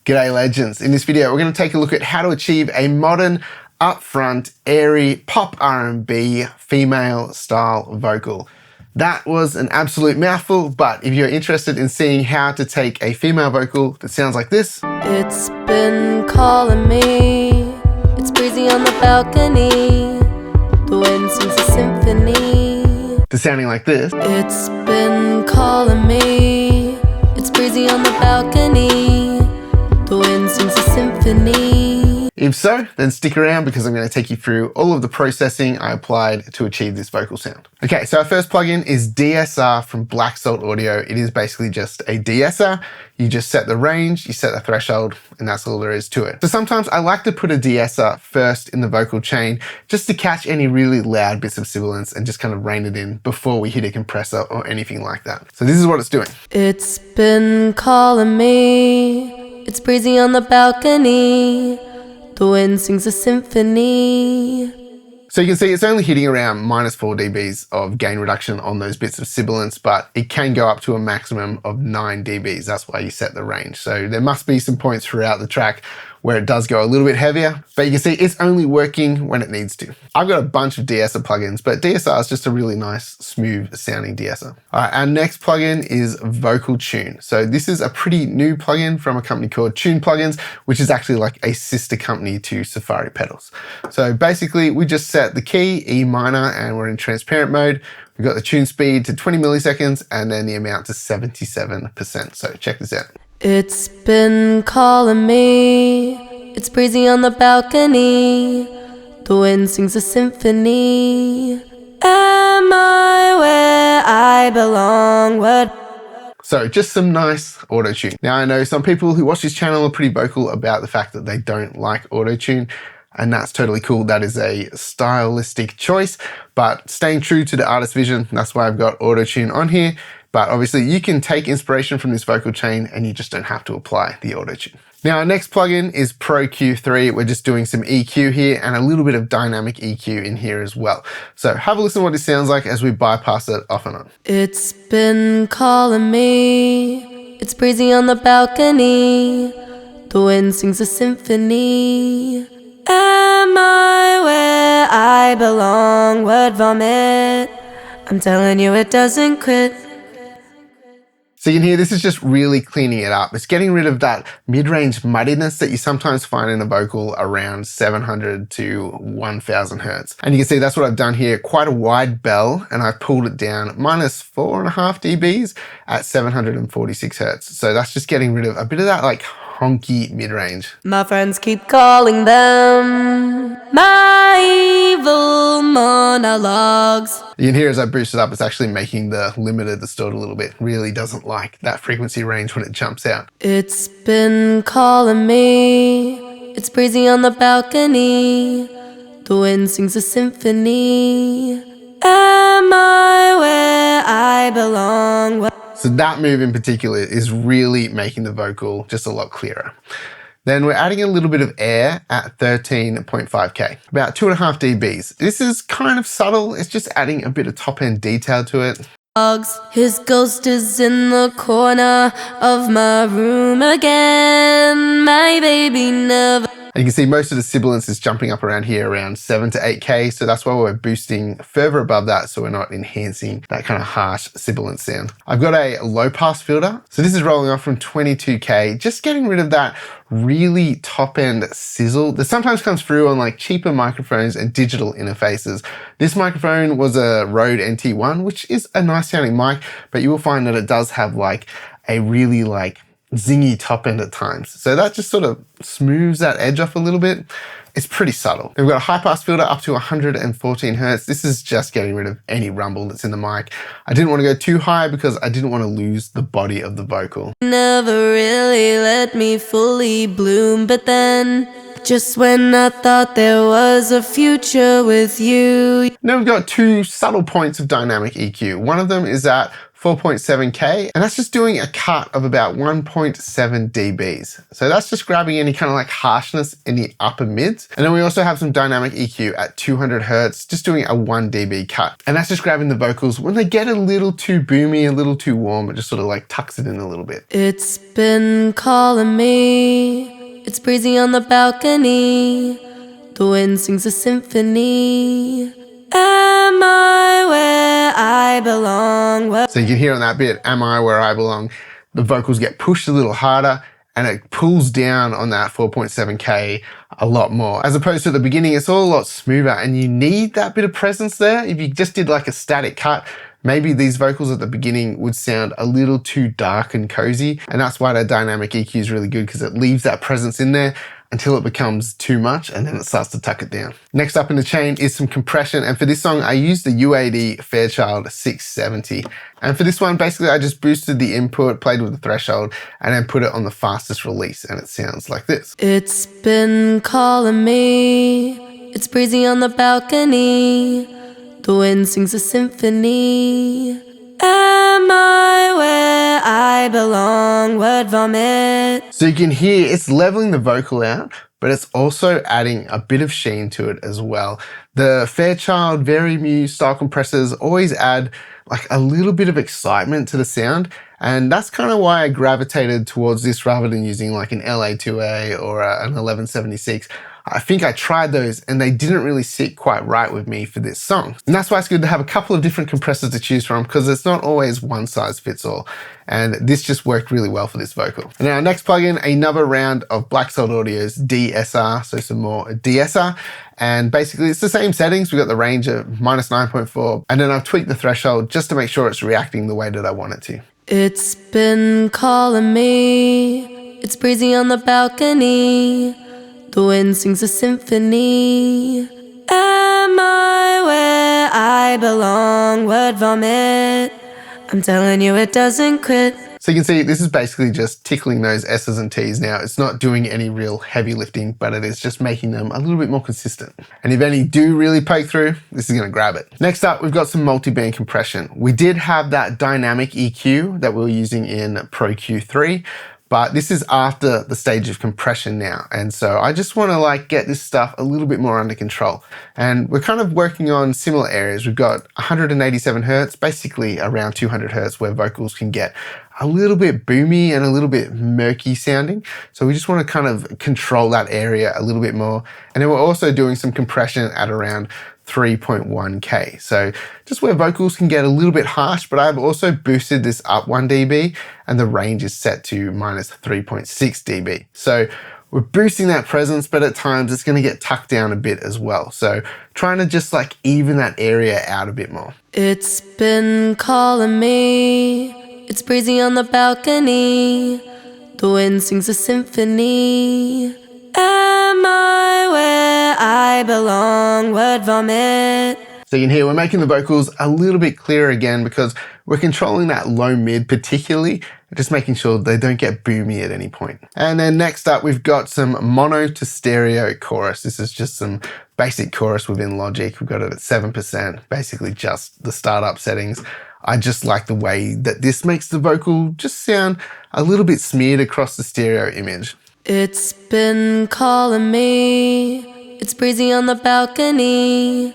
G'day legends. In this video, we're going to take a look at how to achieve a modern, upfront, airy, pop R&B female style vocal. That was an absolute mouthful, but if you're interested in seeing how to take a female vocal that sounds like this. It's been calling me, it's breezy on the balcony, the wind sings a symphony. To sounding like this. It's been calling me, it's breezy on the balcony, the wind sings a symphony. If so, then stick around because I'm going to take you through all of the processing I applied to achieve this vocal sound. Okay, so our first plugin is DSR from Black Salt Audio. It is basically just a DSR. You just set the range, you set the threshold, and that's all there is to it. So sometimes I like to put a DSR first in the vocal chain just to catch any really loud bits of sibilance and just kind of rein it in before we hit a compressor or anything like that. So this is what it's doing. It's been calling me, it's breezy on the balcony, the wind sings a symphony. So you can see it's only hitting around -4 dBs of gain reduction on those bits of sibilance, but it can go up to a maximum of 9 dBs. That's why you set the range. So there must be some points throughout the track where it does go a little bit heavier, but you can see it's only working when it needs to. I've got a bunch of DSR plugins, but DSR is just a really nice, smooth sounding DSR. All right, our next plugin is VocalTune. So this is a pretty new plugin from a company called Tune Plugins, which is actually like a sister company to Safari Pedals. So basically we just set the key, E minor, and we're in transparent mode. We've got the tune speed to 20 milliseconds and then the amount to 77%. So check this out. It's been calling me, it's breezy on the balcony, the wind sings a symphony. Am I where I belong? So just some nice auto-tune. Now I know some people who watch this channel are pretty vocal about the fact that they don't like auto-tune, and that's totally cool. That is a stylistic choice, but staying true to the artist vision, that's why I've got auto-tune on here. But obviously you can take inspiration from this vocal chain and you just don't have to apply the auto-tune. Now our next plugin is Pro Q3. We're just doing some EQ here and a little bit of dynamic EQ in here as well. So have a listen to what it sounds like as we bypass it off and on. It's been calling me, it's breezy on the balcony, the wind sings a symphony. Am I where I belong? Word vomit, I'm telling you it doesn't quit. So you can hear this is just really cleaning it up. It's getting rid of that mid-range muddiness that you sometimes find in a vocal around 700 to 1000 hertz. And you can see that's what I've done here, quite a wide bell, and I've pulled it down -4.5 dBs at 746 hertz. So that's just getting rid of a bit of that like honky mid-range. My friends keep calling them my evil monologues. You can hear as I boost it up, it's actually making the limiter distort a little bit. Really doesn't like that frequency range when it jumps out. It's been calling me, it's breezy on the balcony, the wind sings a symphony. Am I where I belong? So that move in particular is really making the vocal just a lot clearer. Then we're adding a little bit of air at 13.5K, about 2.5 dBs. This is kind of subtle. It's just adding a bit of top end detail to it. His ghost is in the corner of my room again. My baby never. And you can see most of the sibilance is jumping up around here around 7 to 8K. So that's why we're boosting further above that so we're not enhancing that kind of harsh sibilant sound. I've got a low pass filter. So this is rolling off from 22K, just getting rid of that really top end sizzle that sometimes comes through on like cheaper microphones and digital interfaces. This microphone was a Rode NT1, which is a nice sounding mic, but you will find that it does have like a really like zingy top end at times. So that just sort of smooths that edge off a little bit. It's pretty subtle. We've got a high pass filter up to 114 hertz. This is just getting rid of any rumble that's in the mic. I didn't want to go too high because I didn't want to lose the body of the vocal. Never really let me fully bloom, but then just when I thought there was a future with you. Now we've got two subtle points of dynamic EQ. One of them is at 4.7K, and that's just doing a cut of about 1.7 dBs. So that's just grabbing any kind of like harshness in the upper mids. And then we also have some dynamic EQ at 200 Hertz, just doing a 1 dB cut. And that's just grabbing the vocals when they get a little too boomy, a little too warm, it just sort of like tucks it in a little bit. It's been calling me, it's breezy on the balcony, the wind sings a symphony. Am I where I belong? So you can hear on that bit, am I where I belong? The vocals get pushed a little harder and it pulls down on that 4.7K a lot more. As opposed to at the beginning, it's all a lot smoother and you need that bit of presence there. If you just did like a static cut, maybe these vocals at the beginning would sound a little too dark and cozy. And that's why that dynamic EQ is really good because it leaves that presence in there until it becomes too much and then it starts to tuck it down. Next up in the chain is some compression. And for this song, I used the UAD Fairchild 670. And for this one, basically I just boosted the input, played with the threshold, and then put it on the fastest release. And it sounds like this. It's been calling me, it's breezy on the balcony, the wind sings a symphony. Am I where I belong? Word vomit. So you can hear it's leveling the vocal out, but it's also adding a bit of sheen to it as well. The Fairchild Very Muse style compressors always add like a little bit of excitement to the sound. And that's kind of why I gravitated towards this rather than using like an LA2A or an 1176. I think I tried those and they didn't really sit quite right with me for this song. And that's why it's good to have a couple of different compressors to choose from because it's not always one size fits all. And this just worked really well for this vocal. And now next plugin, another round of Black Sold Audio's DSR, so some more DSR. And basically it's the same settings. We've got the range of -9.4 and then I've tweaked the threshold just to make sure it's reacting the way that I want it to. It's been calling me, it's breezy on the balcony, the wind sings a symphony. Am I where I belong? Word vomit. I'm telling you it doesn't quit. So you can see this is basically just tickling those S's and T's now. It's not doing any real heavy lifting, but it is just making them a little bit more consistent. And if any do really poke through, this is gonna grab it. Next up, we've got some multi-band compression. We did have that dynamic EQ that we were using in Pro Q3, but this is after the stage of compression now. And so I just wanna like get this stuff a little bit more under control. And we're kind of working on similar areas. We've got 187 Hertz, basically around 200 Hertz where vocals can get a little bit boomy and a little bit murky sounding. So we just wanna kind of control that area a little bit more. And then we're also doing some compression at around 3.1K. So just where vocals can get a little bit harsh, but I've also boosted this up 1 dB and the range is set to -3.6 dB. So we're boosting that presence, but at times it's gonna get tucked down a bit as well. So trying to just like even that area out a bit more. It's been calling me, it's breezy on the balcony, the wind sings a symphony. Am I where I belong? Word vomit. So you can hear we're making the vocals a little bit clearer again because we're controlling that low mid particularly, just making sure they don't get boomy at any point. And then next up, we've got some mono to stereo chorus. This is just some basic chorus within Logic. We've got it at 7%, basically just the startup settings. I just like the way that this makes the vocal just sound a little bit smeared across the stereo image. It's been calling me, it's breezy on the balcony,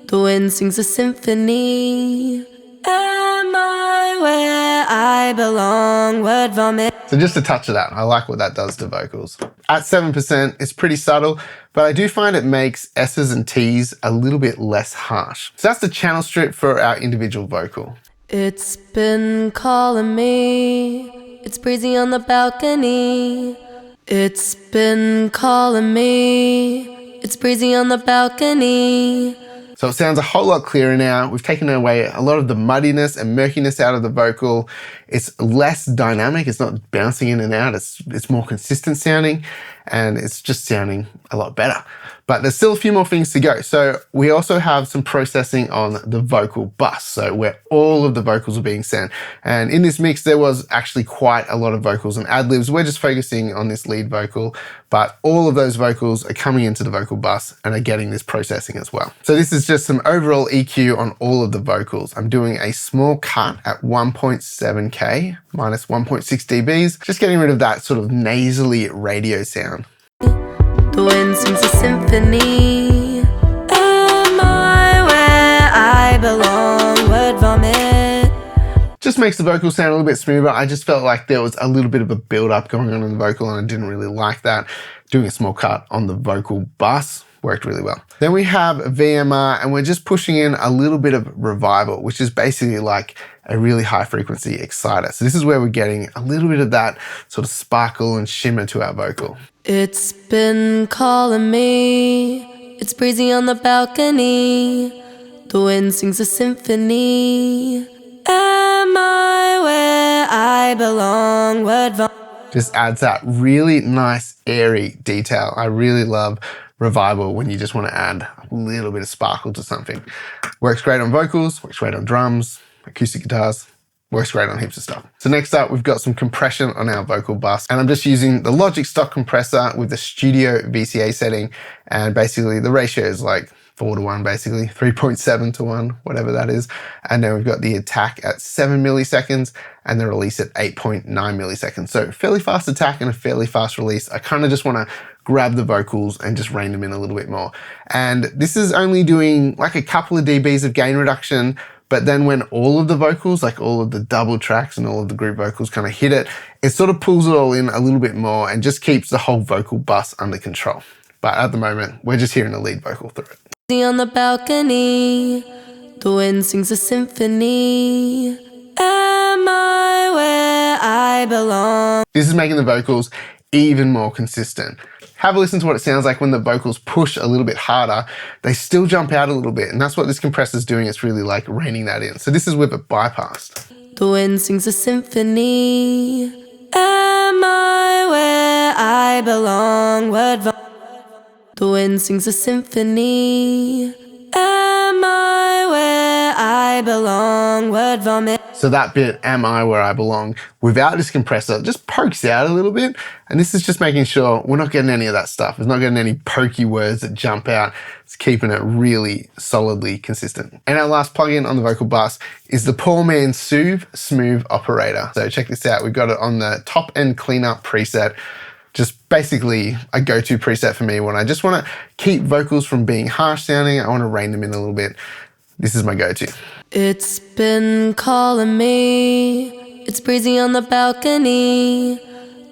the wind sings a symphony. Am I where I belong? Word vomit. So just a touch of that. I like what that does to vocals. At 7%, it's pretty subtle, but I do find it makes S's and T's a little bit less harsh. So that's the channel strip for our individual vocal. It's been calling me, it's breezy on the balcony. It's been calling me, it's breezy on the balcony. So it sounds a whole lot clearer now. We've taken away a lot of the muddiness and murkiness out of the vocal. It's less dynamic, it's not bouncing in and out, it's more consistent sounding, and it's just sounding a lot better. But there's still a few more things to go. So we also have some processing on the vocal bus, so where all of the vocals are being sent. And in this mix, there was actually quite a lot of vocals and ad-libs. We're just focusing on this lead vocal, but all of those vocals are coming into the vocal bus and are getting this processing as well. So this is just some overall EQ on all of the vocals. I'm doing a small cut at 1.7K minus 1.6 dBs, just getting rid of that sort of nasally radio sound. The wind sings a symphony. Am I where I belong? Word vomit. Just makes the vocals sound a little bit smoother. I just felt like there was a little bit of a build-up going on in the vocal and I didn't really like that. Doing a small cut on the vocal bus worked really well. Then we have VMR and we're just pushing in a little bit of revival, which is basically like a really high frequency exciter. So this is where we're getting a little bit of that sort of sparkle and shimmer to our vocal. It's been calling me. It's breezy on the balcony. The wind sings a symphony. Am I where I belong? Word vomit. Just adds that really nice airy detail. I really love revival when you just want to add a little bit of sparkle to something. Works great on vocals, works great on drums, acoustic guitars, works great on heaps of stuff. So next up, we've got some compression on our vocal bus, and I'm just using the Logic stock compressor with the Studio VCA setting, and basically the ratio is like 4:1, basically 3.7:1, whatever that is. And then we've got the attack at 7 milliseconds and the release at 8.9 milliseconds. So fairly fast attack and a fairly fast release. I kind of just want to grab the vocals and just rein them in a little bit more. And this is only doing like a couple of dBs of gain reduction, but then when all of the vocals, like all of the double tracks and all of the group vocals kind of hit it, it sort of pulls it all in a little bit more and just keeps the whole vocal bus under control. But at the moment, we're just hearing the lead vocal through it. On the balcony, the wind sings a symphony. Am I where I belong? This is making the vocals even more consistent. Have a listen to what it sounds like when the vocals push a little bit harder. They still jump out a little bit, and that's what this compressor is doing. It's really like reining that in. So this is with it bypassed. The wind sings a symphony. Am I where I belong? Word vomit. The wind sings a symphony. Am I where I belong? Word vomit. So that bit, am I where I belong, without this compressor, just pokes out a little bit. And this is just making sure we're not getting any of that stuff. It's not getting any pokey words that jump out. It's keeping it really solidly consistent. And our last plugin on the vocal bus is the poor man's Soothe Smooth Operator. So check this out. We've got it on the top end cleanup preset. Just basically a go-to preset for me when I just want to keep vocals from being harsh sounding. I want to rein them in a little bit. This is my go-to. It's been calling me. It's breezy on the balcony.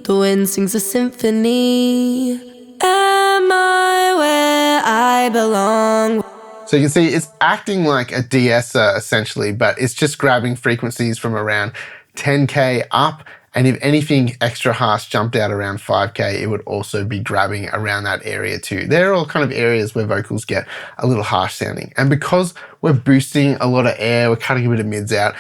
The wind sings a symphony. Am I where I belong? So you can see it's acting like a de-esser essentially, but it's just grabbing frequencies from around 10K up. And if anything extra harsh jumped out around 5K, it would also be grabbing around that area too. They're all kind of areas where vocals get a little harsh sounding. And because we're boosting a lot of air, we're cutting a bit of mids out,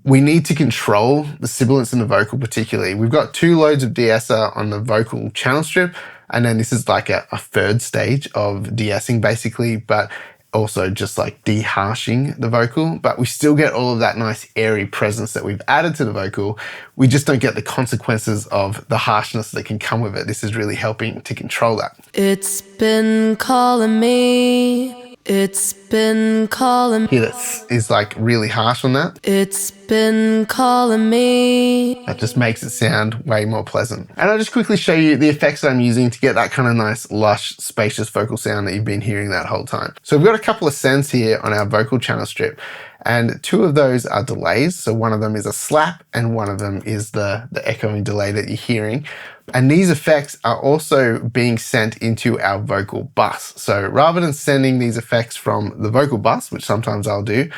we need to control the sibilance in the vocal particularly. We've got 2 loads of de-esser on the vocal channel strip, and then this is like a third stage of de-essing basically, but also just like de-harshing the vocal, but we still get all of that nice airy presence that we've added to the vocal. We just don't get the consequences of the harshness that can come with it. This is really helping to control that. It's been calling me. It's been calling. Here that is like really harsh on that. It's been calling me. That just makes it sound way more pleasant. And I'll just quickly show you the effects that I'm using to get that kind of nice, lush, spacious vocal sound that you've been hearing that whole time. So we've got a couple of sends here on our vocal channel strip, and 2 of those are delays. So one of them is a slap and one of them is the echoing delay that you're hearing. And these effects are also being sent into our vocal bus. So rather than sending these effects from the vocal bus, which sometimes I'll do,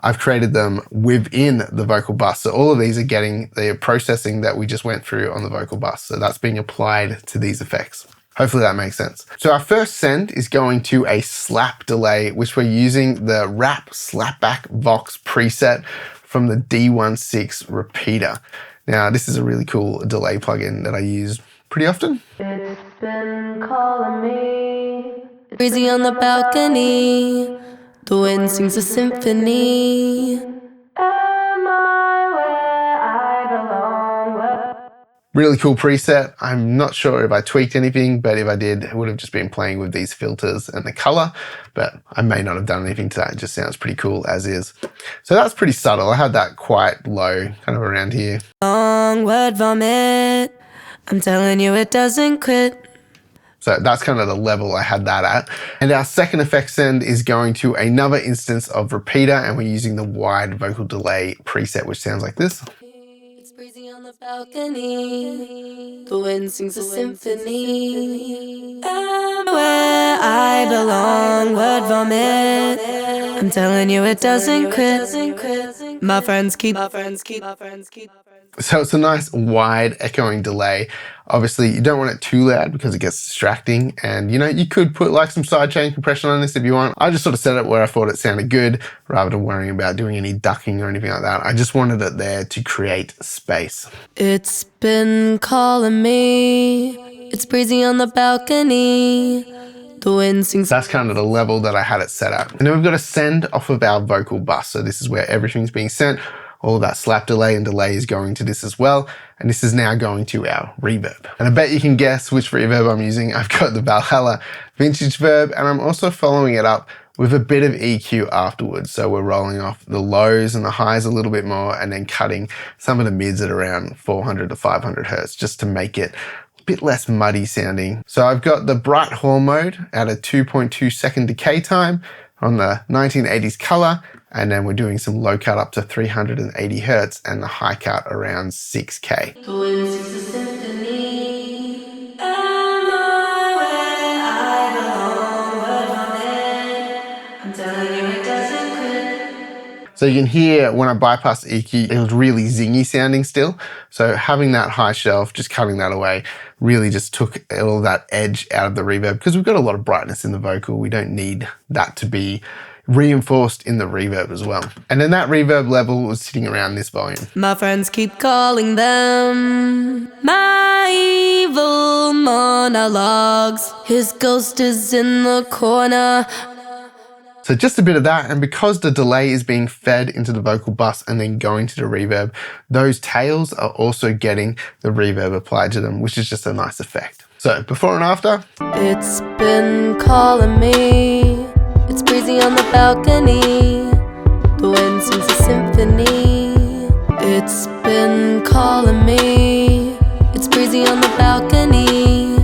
I've created them within the vocal bus. So all of these are getting the processing that we just went through on the vocal bus. So that's being applied to these effects. Hopefully that makes sense. So our first send is going to a slap delay, which we're using the Rap Slapback Vox preset from the D16 repeater. Now, this is a really cool delay plugin that I use pretty often. It's been calling me. breezy on the balcony. The wind sings a symphony. Am I where I belong? Really cool preset. I'm not sure if I tweaked anything, but if I did, it would have just been playing with these filters and the color, but I may not have done anything to that. It just sounds pretty cool as is. So that's pretty subtle. I had that quite low, kind of around here. Long word vomit. I'm telling you it doesn't quit. So that's kind of the level I had that at. And our second effect send is going to another instance of repeater, and we're using the wide vocal delay preset, which sounds like this. It's breezy on the balcony. The wind sings a symphony. I'm where I belong. Word vomit. I'm telling you it doesn't quit. My friends keep. So it's a nice wide echoing delay. Obviously you don't want it too loud because it gets distracting, and you could put like some sidechain compression on this if you want. I just sort of set it where I thought it sounded good rather than worrying about doing any ducking or anything like that. I just wanted it there to create space. It's been calling me. It's breezy on the balcony. The wind sings. That's kind of the level that I had it set at. And then we've got a send off of our vocal bus. So this is where everything's being sent. All of that slap delay and delay is going to this as well. And this is now going to our reverb. And I bet you can guess which reverb I'm using. I've got the Valhalla Vintage Verb, and I'm also following it up with a bit of EQ afterwards. So we're rolling off the lows and the highs a little bit more, and then cutting some of the mids at around 400 to 500 Hertz just to make it a bit less muddy sounding. So I've got the bright hall mode at a 2.2 second decay time on the 1980s color. And then we're doing some low cut up to 380 Hertz and the high cut around 6K. The wind sings a symphony. Am I where I belong? I'm telling you it doesn't quit. So you can hear when I bypassed EQ, it was really zingy sounding still. So having that high shelf, just cutting that away, really just took all of that edge out of the reverb, because we've got a lot of brightness in the vocal. We don't need that to be reinforced in the reverb as well. And then that reverb level was sitting around this volume. My friends keep calling them my evil monologues. His ghost is in the corner. So just a bit of that, and because the delay is being fed into the vocal bus and then going to the reverb, those tails are also getting the reverb applied to them, which is just a nice effect. So before and after. It's been calling me. It's breezy on the balcony. The wind sings a symphony. It's been calling me. It's breezy on the balcony.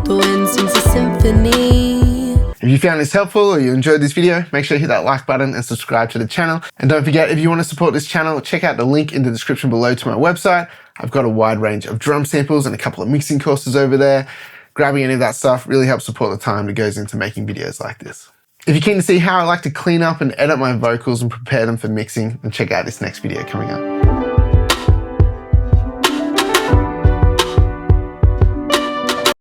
The wind sings a symphony. If you found this helpful or you enjoyed this video, make sure to hit that like button and subscribe to the channel. And don't forget, if you want to support this channel, check out the link in the description below to my website. I've got a wide range of drum samples and a couple of mixing courses over there. Grabbing any of that stuff really helps support the time that goes into making videos like this. If you're keen to see how I like to clean up and edit my vocals and prepare them for mixing, then check out this next video coming up.